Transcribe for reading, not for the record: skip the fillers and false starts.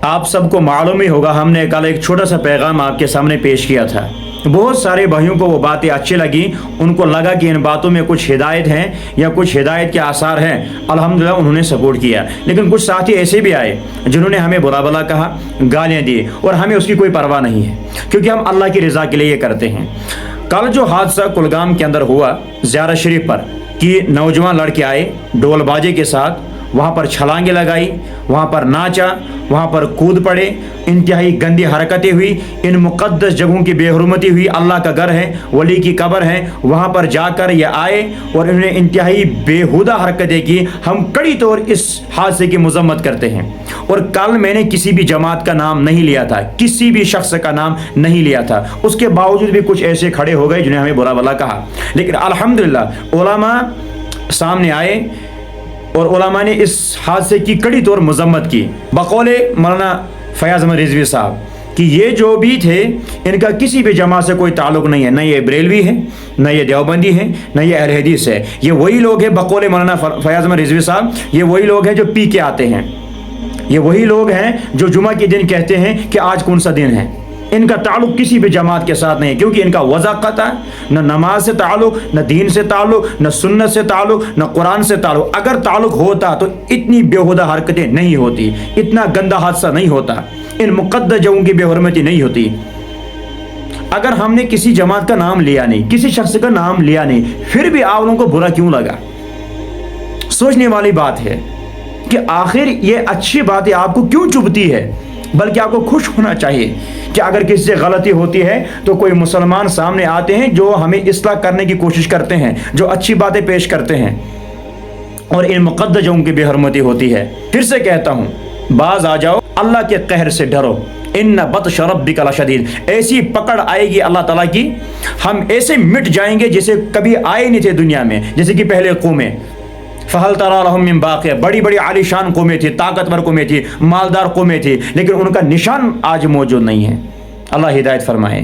آپ سب کو معلوم ہی ہوگا، ہم نے کل ایک چھوٹا سا پیغام آپ کے سامنے پیش کیا تھا۔ بہت سارے بھائیوں کو وہ باتیں اچھی لگی، ان کو لگا کہ ان باتوں میں کچھ ہدایت ہیں یا کچھ ہدایت کے آثار ہیں، الحمدللہ انہوں نے سپورٹ کیا۔ لیکن کچھ ساتھی ایسے بھی آئے جنہوں نے ہمیں برا بھلا کہا، گالیاں دی، اور ہمیں اس کی کوئی پرواہ نہیں ہے، کیونکہ ہم اللہ کی رضا کے لیے یہ کرتے ہیں۔ کل جو حادثہ کلگام کے اندر ہوا زیارت شریف پر، کہ نوجوان لڑکے آئے ڈول باجے کے ساتھ، وہاں پر چھلانگیں لگائی، وہاں پر ناچا، وہاں پر کود پڑے، انتہائی گندی حرکتیں ہوئی، ان مقدس جگہوں کی بے حرمتی ہوئی۔ اللہ کا گھر ہے، ولی کی قبر ہے، وہاں پر جا کر یہ آئے اور انہوں نے انتہائی بےہودہ حرکتیں کی۔ ہم کڑی طور اس حادثے کی مذمت کرتے ہیں، اور کل میں نے کسی بھی جماعت کا نام نہیں لیا تھا، کسی بھی شخص کا نام نہیں لیا تھا، اس کے باوجود بھی کچھ ایسے کھڑے ہو گئے جنہیں ہمیں برا بھلا کہا۔ لیکن الحمدللہ علماء سامنے آئے اور علماء نے اس حادثے کی کڑی طور مذمت کی، بقول مولانا فیاض احمد رضوی صاحب، کہ یہ جو بھی تھے ان کا کسی بھی جماعت سے کوئی تعلق نہیں ہے، نہ یہ بریلوی ہے، نہ یہ دیوبندی ہے، نہ یہ اہل حدیث ہے۔ یہ وہی لوگ ہیں، بقول مولانا فیاض احمد رضوی صاحب، یہ وہی لوگ ہیں جو پی کے آتے ہیں، یہ وہی لوگ ہیں جو جمعہ کے دن کہتے ہیں کہ آج کون سا دن ہے۔ ان کا تعلق کسی بھی جماعت کے ساتھ نہیں، کیونکہ ان کا وضع قطع ہے، نہ نماز سے تعلق، نہ دین سے تعلق، نہ سنت سے تعلق، نہ قرآن سے تعلق۔ اگر تعلق ہوتا تو اتنی بےہودہ حرکتیں نہیں ہوتی، اتنا گندا حادثہ نہیں ہوتا، ان مقدس جگہوں کی بے حرمتی نہیں ہوتی۔ اگر ہم نے کسی جماعت کا نام لیا نہیں، کسی شخص کا نام لیا نہیں، پھر بھی آپ لوگوں کو برا کیوں لگا؟ سوچنے والی بات ہے کہ آخر یہ اچھی باتیں آپ کو کیوں چبھتی ہے؟ بلکہ آپ کو خوش ہونا چاہیے کہ اگر کسی سے غلطی ہوتی ہے تو کوئی مسلمان سامنے آتے ہیں جو ہمیں اصلاح کرنے کی کوشش کرتے ہیں، جو اچھی باتیں پیش کرتے ہیں، اور ان مقدس جگہوں کی بے حرمتی ہوتی ہے۔ پھر سے کہتا ہوں، باز آ جاؤ، اللہ کے قہر سے ڈرو، ان بطش ربک لشدید۔ ایسی پکڑ آئے گی اللہ تعالیٰ کی، ہم ایسے مٹ جائیں گے جیسے کبھی آئے نہیں تھے دنیا میں، جیسے کہ پہلے قومیں۔ فہل تری لہم من باقیہ، بڑی بڑی عالی شان قومیں تھی، طاقتور قومیں تھی، مالدار قومیں تھی، لیکن ان کا نشان آج موجود نہیں ہے۔ اللہ ہدایت فرمائے۔